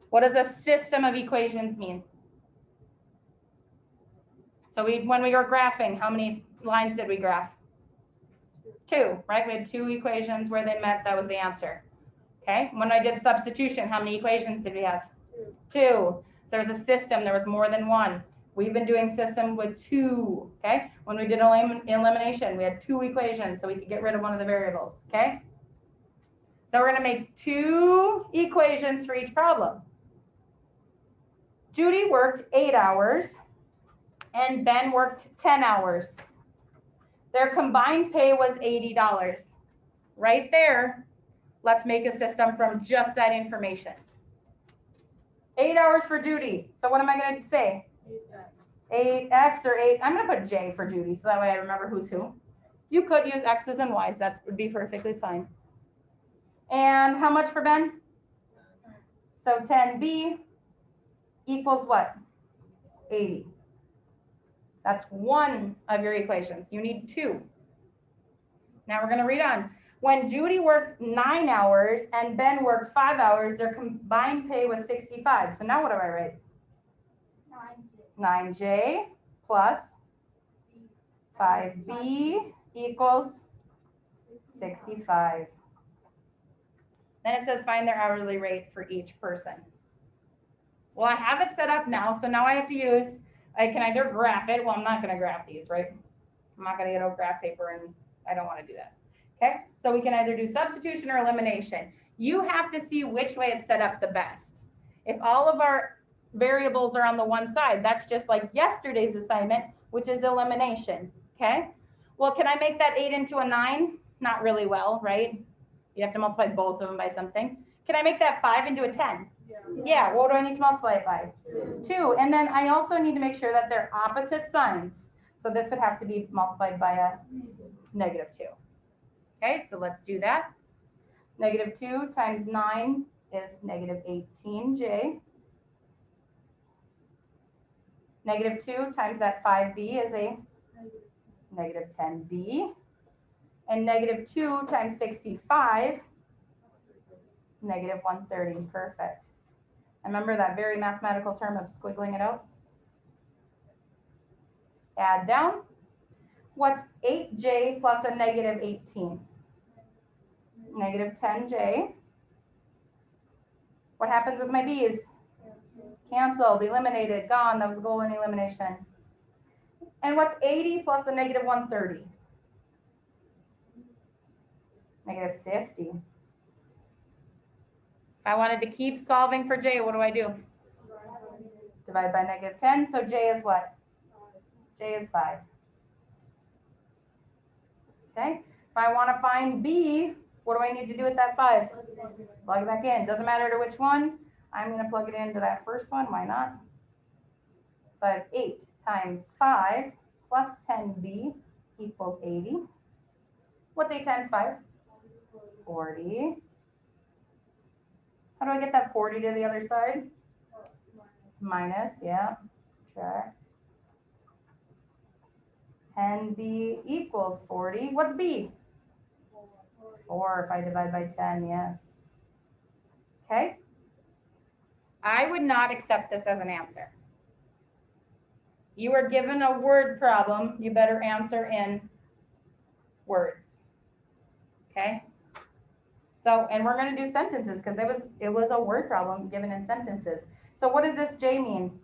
What does a system of equations mean? So when we were graphing, how many lines did we graph? 2, right? We had 2 equations where they met, that was the answer. Okay, when I did substitution, how many equations did we have? 2. So there was a system, there was more than one. We've been doing system with 2, okay? When we did elimination, we had 2 equations, so we could get rid of one of the variables, okay? So we're gonna make 2 equations for each problem. Judy worked 8 hours and Ben worked 10 hours. Their combined pay was $80. Right there, let's make a system from just that information. 8 hours for Judy. So what am I going to say? 8x or 8. I'm going to put J for Judy, so that way I remember who's who. You could use X's and Y's. That would be perfectly fine. And how much for Ben? So 10B equals what? 80. That's one of your equations. You need 2. Now we're going to read on. When Judy worked 9 hours and Ben worked 5 hours, their combined pay was 65. So now what do I write? 9J plus 5B equals 65. Then it says find their hourly rate for each person. Well, I have it set up now, so now I have to use, I can either graph it. Well, I'm not going to graph these, right? I'm not going to get a graph paper, and I don't want to do that. Okay, so we can either do substitution or elimination. You have to see which way it's set up the best. If all of our variables are on the one side, that's just like yesterday's assignment, which is elimination. Okay, well, can I make that 8 into a 9? Not really well, right? You have to multiply both of them by something. Can I make that 5 into a 10? Yeah, what do I need to multiply it by? 2. And then I also need to make sure that they're opposite signs. So this would have to be multiplied by a -2. Okay, so let's do that. -2 times 9 is -18J. -2 times that 5B is a -10B. And -2 times 65, -130. Perfect. And remember that very mathematical term of squiggling it out? Add down. What's 8J plus a -18? -10J. What happens with my B's? Canceled, eliminated, gone. That was a goal in elimination. And what's 80 plus a -130? -50. If I wanted to keep solving for J, what do I do? Divide by -10. So J is what? J is 5. Okay. If I want to find B, what do I need to do with that 5? Plug it back in. Doesn't matter to which one. I'm going to plug it into that first one. Why not? So 8 times 5 plus 10B equals 80. What's 8 times 5? 40. How do I get that 40 to the other side? Minus, yeah. Subtract. 10B equals 40. What's B? 4 if I divide by 10, yes. Okay. I would not accept this as an answer. You are given a word problem. You better answer in words. Okay. So, and we're going to do sentences because it was a word problem given in sentences. So what does this J mean?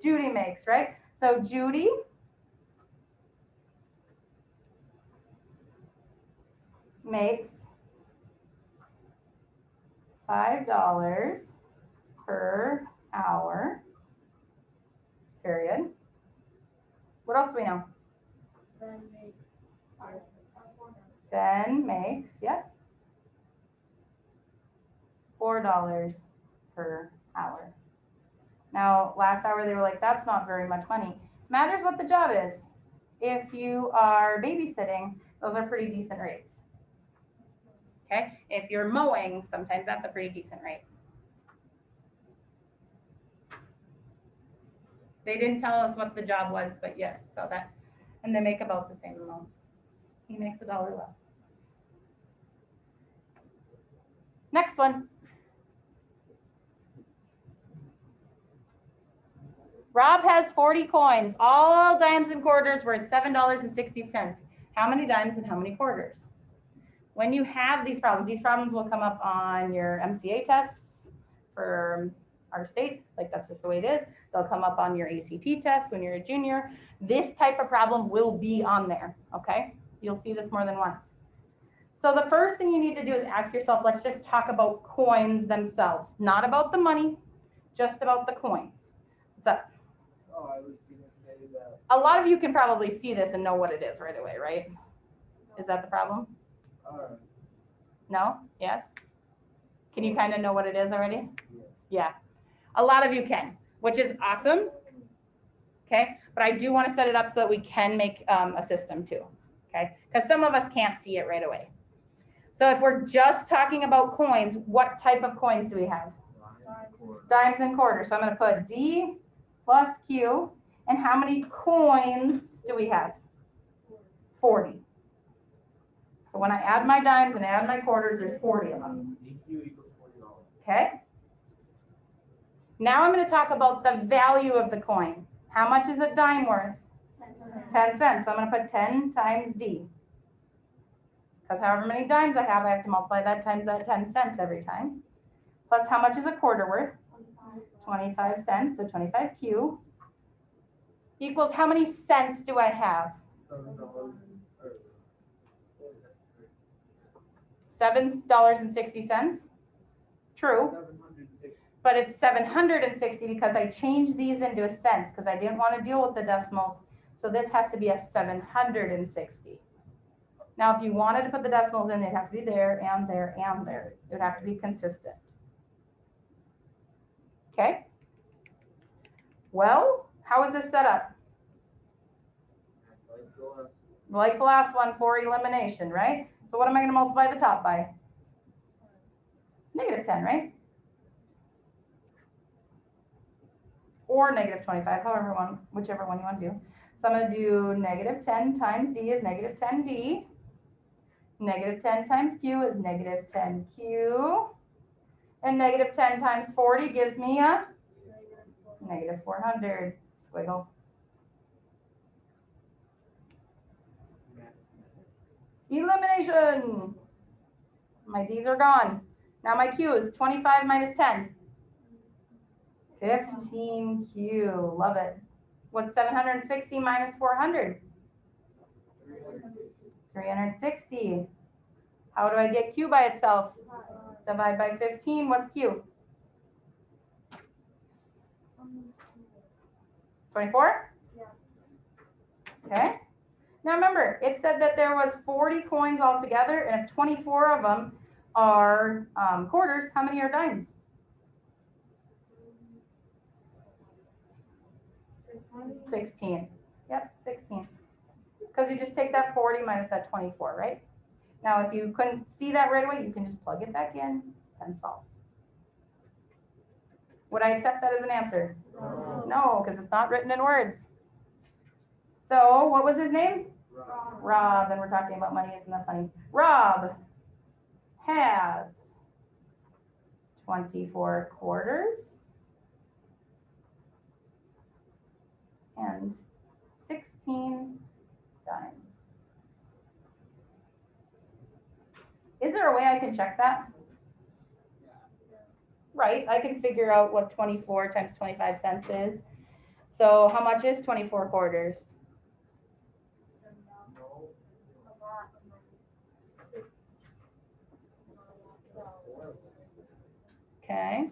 Judy makes, right? So Judy makes $5 per hour, period. What else do we know? Ben makes, yep, $4 per hour. Now, last hour they were like, that's not very much money. Matters what the job is. If you are babysitting, those are pretty decent rates. Okay, if you're mowing, sometimes that's a pretty decent rate. They didn't tell us what the job was, but yes, so that, and they make about the same amount. He makes $1 less. Next one. Rob has 40 coins, all dimes and quarters worth $7.60. How many dimes and how many quarters? When you have these problems will come up on your MCA tests for our state, like that's just the way it is. They'll come up on your ACT test when you're a junior. This type of problem will be on there, okay? You'll see this more than once. So the first thing you need to do is ask yourself, let's just talk about coins themselves, not about the money, just about the coins. What's up? Oh, I was going to say that. A lot of you can probably see this and know what it is right away, right? Is that the problem? No? Yes? Can you kind of know what it is already? Yeah. A lot of you can, which is awesome. Okay. But I do want to set it up so that we can make a system too. Okay. Because some of us can't see it right away. So if we're just talking about coins, what type of coins do we have? Dimes and quarters. So I'm going to put D plus Q. And how many coins do we have? 40. So when I add my dimes and add my quarters, there's 40 of them. Okay. Now I'm going to talk about the value of the coin. How much is a dime worth? 10 cents. So I'm going to put 10 times D. Because however many dimes I have to multiply that times that 10 cents every time. Plus how much is a quarter worth? 25 cents. So 25Q equals how many cents do I have? $7.60. True. But it's 760 because I changed these into a cents because I didn't want to deal with the decimals. So this has to be a 760. Now, if you wanted to put the decimals in, they'd have to be there and there and there. It would have to be consistent. Okay. Well, how is this set up? Like the last one for elimination, right? So what am I going to multiply the top by? Negative 10, right? Or negative 25, whichever one you want to do. So I'm going to do negative 10 times D is negative 10D. Negative 10 times Q is negative 10Q. And negative 10 times 40 gives me a negative 400. Squiggle. Elimination. My D's are gone. Now my Q is 25 minus 10. 15Q. Love it. What's 760 minus 400? 360. How do I get Q by itself? Divide by 15. What's Q? 24? Okay. Now remember, it said that there was 40 coins altogether, and if 24 of them are quarters, how many are dimes? 16. Yep, 16. Because you just take that 40 minus that 24, right? Now, if you couldn't see that right away, you can just plug it back in and solve. Would I accept that as an answer? No, because it's not written in words. So what was his name? Rob, and we're talking about money, isn't that funny? Rob has 24 quarters and 16 dimes. Is there a way I can check that? Right, I can figure out what 24 times 25 cents is. So how much is 24 quarters? Okay.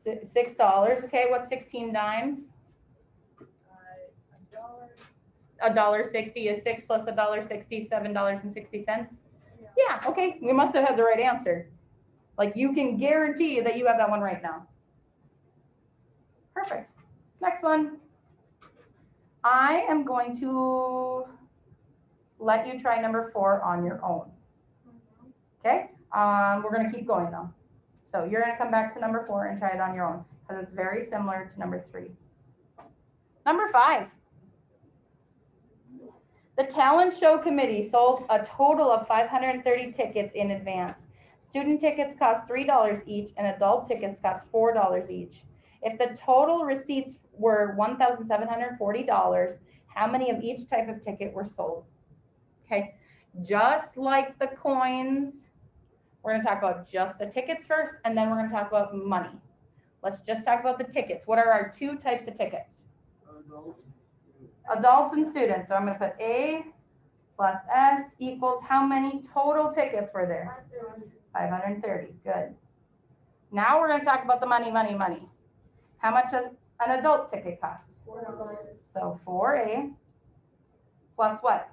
$6. Okay, what's 16 dimes? $1.60 is 6 plus $1.60, $7.60. Yeah, okay, we must have had the right answer. Like you can guarantee that you have that one right now. Perfect. Next one. I am going to let you try number 4 on your own. Okay, we're going to keep going though. So you're going to come back to number 4 and try it on your own because it's very similar to number 3. Number 5. The talent show committee sold a total of 530 tickets in advance. Student tickets cost $3 each and adult tickets cost $4 each. If the total receipts were $1,740, how many of each type of ticket were sold? Okay, just like the coins, we're gonna talk about just the tickets first, and then we're gonna talk about money. Let's just talk about the tickets. What are our two types of tickets? Adults and students. So I'm gonna put A plus S equals how many total tickets were there? 530, good. Now we're gonna talk about the money. How much does an adult ticket cost? $4. So 4A plus what?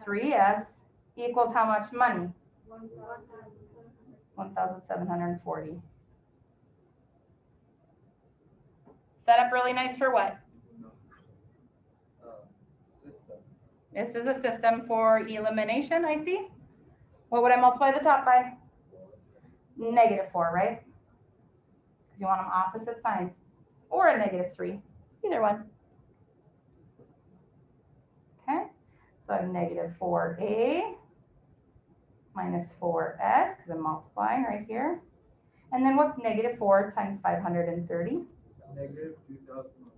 3S equals how much money? 1,740. Set up really nice for what? System. This is a system for elimination, I see. What would I multiply the top by? -4, right? Because you want them opposite signs. Or a -3, either one. Okay, so I have -4A minus 4S, because I'm multiplying right here. And then what's -4 times 530? Negative 2,000.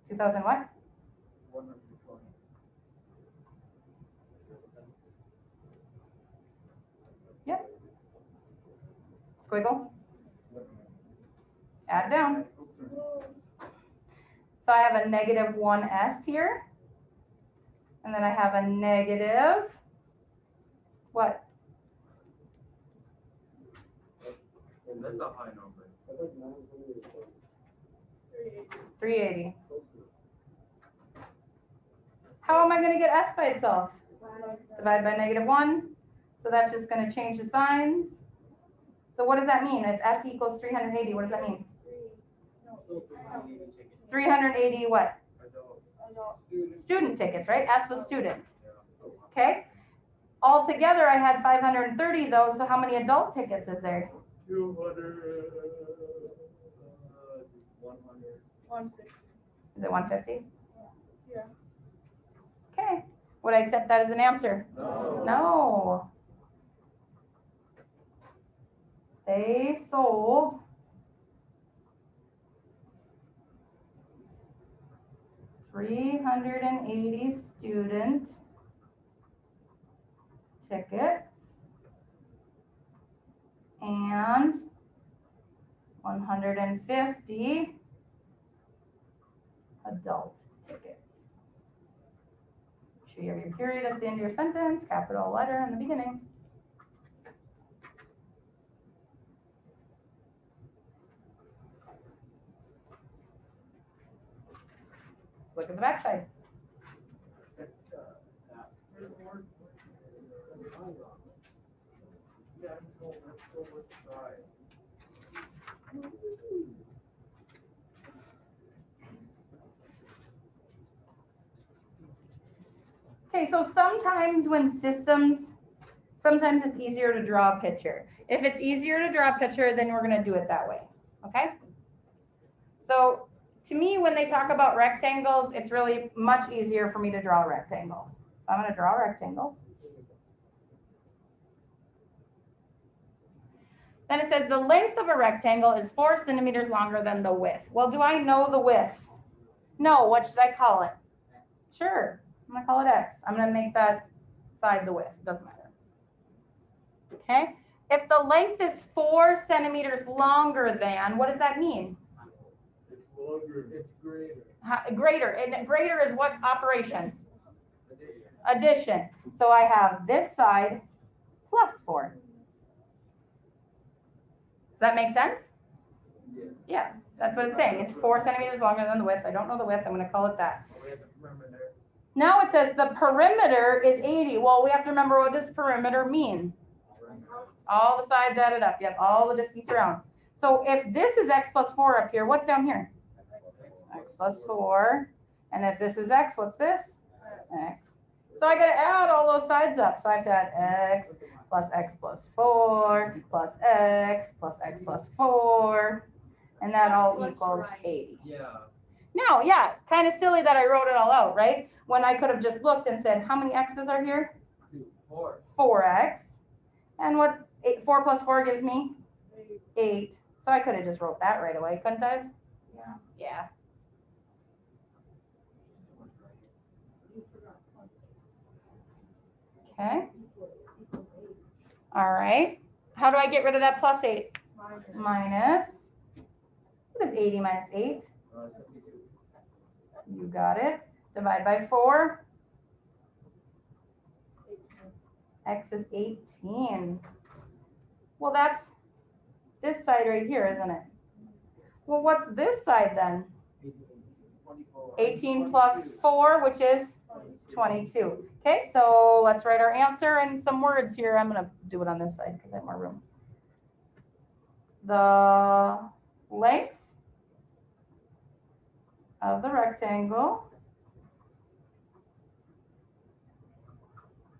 2,000 what? 120. Yep. Squiggle. Add down. So I have a -1S here. And then I have a negative, what? That's a high number. 380. How am I going to get S by itself? Divide by -1. So that's just going to change the signs. So what does that mean? If S equals 380, what does that mean? 380 what? Student tickets, right? S was student. Okay. Altogether, I had 530 though. So how many adult tickets is there? 200. 100. Is it 150? Yeah. Okay. Would I accept that as an answer? No. No. They sold 380 student tickets and 150 adult tickets. Make sure you have your period at the end of your sentence, capital letter in the beginning. Let's look at the backside. Okay, so sometimes sometimes it's easier to draw a picture. If it's easier to draw a picture, then we're gonna do it that way, okay? So to me, when they talk about rectangles, it's really much easier for me to draw a rectangle. So I'm gonna draw a rectangle. Then it says the length of a rectangle is 4 centimeters longer than the width. Well, do I know the width? No, what should I call it? Sure, I'm gonna call it X. I'm gonna make that side the width, doesn't matter. Okay, if the length is 4 centimeters longer than, what does that mean? It's longer. It's greater. Greater, and greater is what operations? Addition. So I have this side plus 4. Does that make sense? Yeah. Yeah, that's what it's saying. It's 4 centimeters longer than the width. I don't know the width. I'm going to call it that. We have to remember there. Now it says the perimeter is 80. Well, we have to remember, what does perimeter mean? All the sides added up. Yep, all the distance around. So if this is X plus 4 up here, what's down here? X plus 4. And if this is X, what's this? X. So I got to add all those sides up. So I have to add X plus X plus 4 plus X plus X plus 4. And that all equals 80. Yeah. Now, yeah, kind of silly that I wrote it all out, right? When I could have just looked and said, how many X's are here? 4. 4X. And what 4 plus 4 gives me 8. So I could have just wrote that right away, couldn't I? Yeah. Yeah. Okay. All right. How do I get rid of that plus 8? Minus. What is 80 minus 8? 72. You got it. Divide by 4. X is 18. Well, that's this side right here, isn't it? Well, what's this side then? 18 plus 4, which is 22. Okay, so let's write our answer and some words here. I'm going to do it on this side because I have more room. The length of the rectangle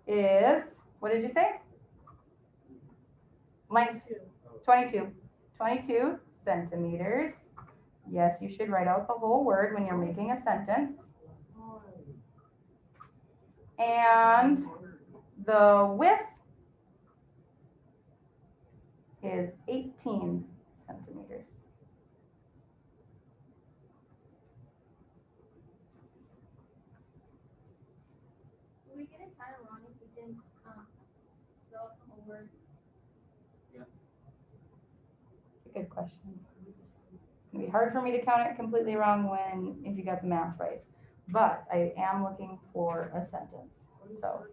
is, what did you say? Length 22. 22 centimeters. Yes, you should write out the whole word when you're making a sentence. And the width is 18 centimeters. Would we get it kind of wrong if we didn't spell the whole word? It's a good question. It's gonna be hard for me to count it completely wrong if you got the math right. But I am looking for a sentence. So.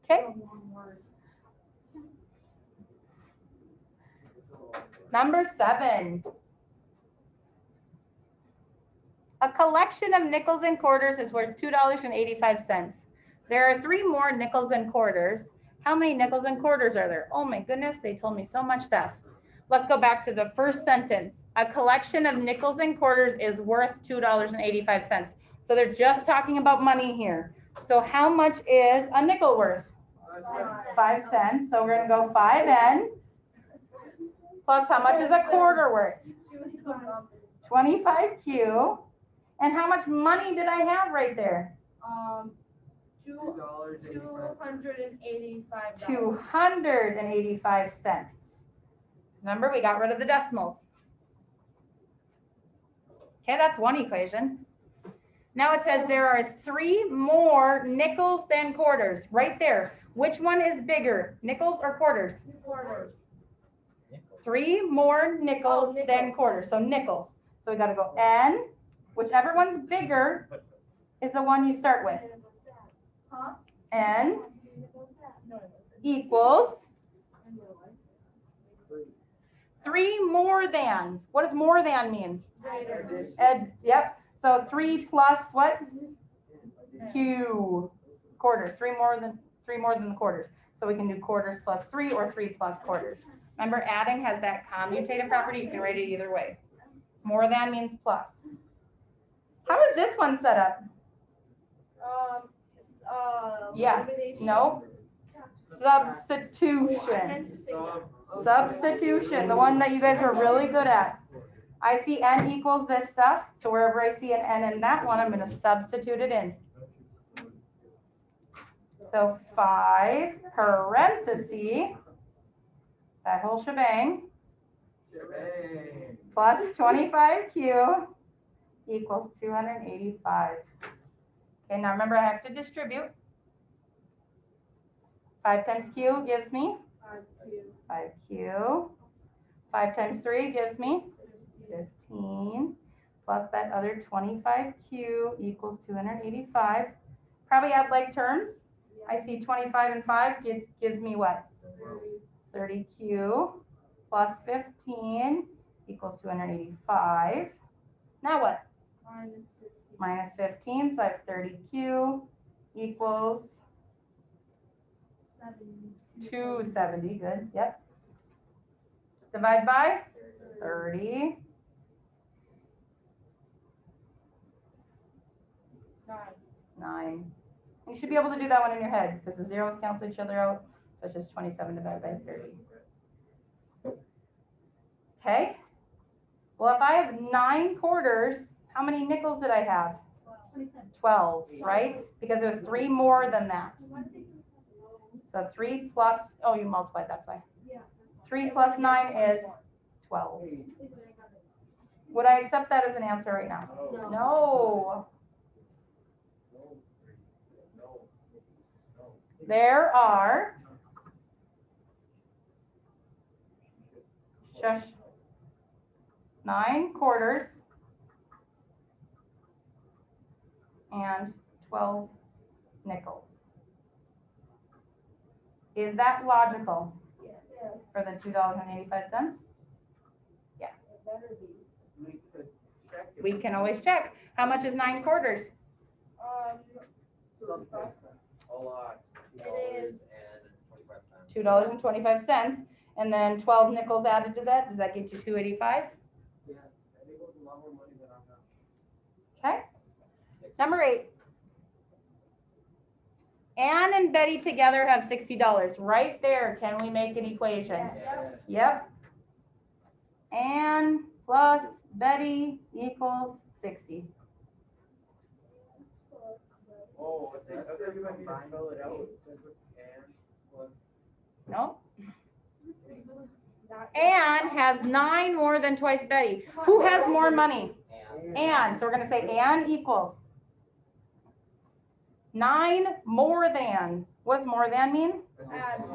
Okay. Number 7. A collection of nickels and quarters is worth $2.85. There are 3 more nickels and quarters. How many nickels and quarters are there? Oh my goodness, they told me so much stuff. Let's go back to the first sentence. A collection of nickels and quarters is worth $2.85. So they're just talking about money here. So how much is a nickel worth? 5 cents. So we're going to go 5N plus how much is a quarter worth? 25Q. And how much money did I have right there? $285. 285 cents. Remember, we got rid of the decimals. Okay, that's one equation. Now it says there are 3 more nickels than quarters right there. Which one is bigger, nickels or quarters? Quarters. 3 more nickels than quarters, so nickels. So we got to go N, whichever one's bigger is the one you start with. Huh? N equals 3 more than. What does more than mean? Greater. Yep. So 3 plus what? Q. Quarters. 3 more than the quarters. So we can do quarters plus 3 or 3 plus quarters. Remember, adding has that commutative property. You can write it either way. More than means plus. How is this one set up? Yeah. Elimination. No. Substitution. Substitution, the one that you guys are really good at. I see N equals this stuff, so wherever I see an N in that one, I'm going to substitute it in. So 5 parentheses, that whole shebang, plus 25Q equals 285. Okay, now remember I have to distribute. 5 times Q gives me 5Q. 5 times 3 gives me 15. Plus that other 25Q equals 285. Probably add like terms. I see 25 and 5 gives me what? 30Q plus 15 equals 285. Now what? Minus 15, so I have 30Q equals 270, good, yep. Divide by 30. 9. You should be able to do that one in your head because the zeros cancel each other out, such as 27 divided by 30. Okay. Well, if I have 9 quarters, how many nickels did I have? 12, right? Because it was 3 more than that. So 3 plus, oh, you multiplied, that's why. 3 plus 9 is 12. Would I accept that as an answer right now? No. No. There are, shush, 9 quarters and 12 nickels. Is that logical for the $2.85? We could check it. We can always check. How much is 9 quarters? Something. A lot. It is. $2.25. And then 12 nickels added to that. Does that get you $2.85? Yeah, I think it was a lot more money than I'm not. Okay. Number 8. Ann and Betty together have $60. Right there, can we make an equation? Yes. Yep. Ann plus Betty equals 60. Oh, I think you might need to spell it out. And what? No. Ann has 9 more than twice Betty. Who has more money? Ann. So we're going to say Ann equals 9 more than. What does more than mean?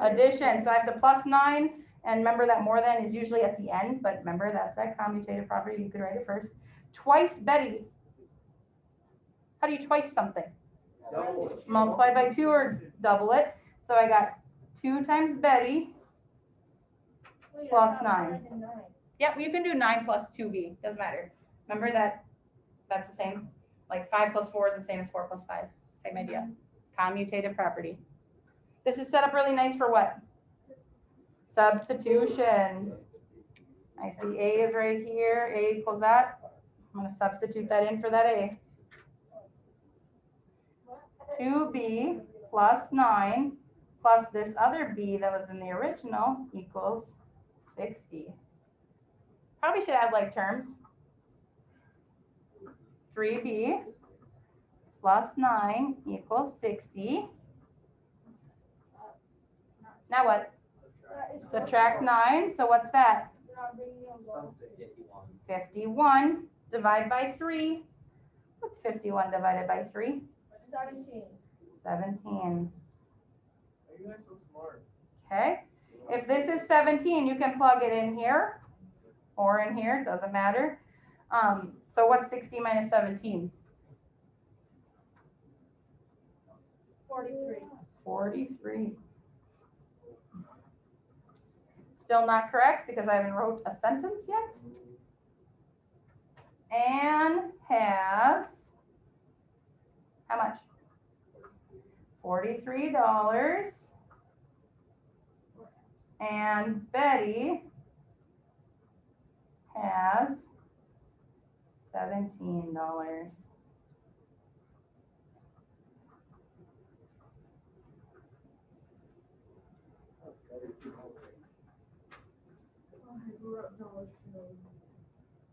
Addition. So I have to plus 9. And remember that more than is usually at the end. But remember, that's that commutative property. You could write it first. Twice Betty. How do you twice something? Double. Multiply by 2 or double it. So I got 2 times Betty plus 9. Yep, you can do 9 plus 2b. Doesn't matter. Remember that that's the same. Like 5 plus 4 is the same as 4 plus 5. Same idea. Commutative property. This is set up really nice for what? Substitution. I see A is right here. A equals that. I'm going to substitute that in for that A. 2b plus 9 plus this other b that was in the original equals 60. Probably should add like terms. 3b plus 9 equals 60. Now what? Subtract 9. So what's that? 51. Divide by 3. What's 51 divided by 3? 17. Are you guys so smart? Okay. If this is 17, you can plug it in here or in here. Doesn't matter. So what's 60 minus 17? 43. Still not correct because I haven't wrote a sentence yet. Anne has how much? $43. And Betty has $17.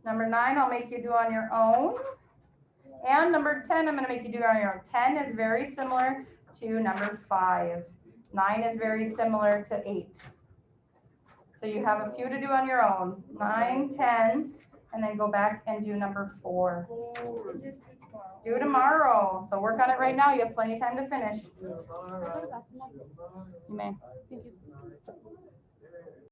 Number 9, I'll make you do on your own. And number 10, I'm going to make you do on your own. 10 is very similar to number 5. 9 is very similar to 8. So you have a few to do on your own. 9, 10, and then go back and do number 4. Do tomorrow. So work on it right now. You have plenty of time to finish. You may. Thank you.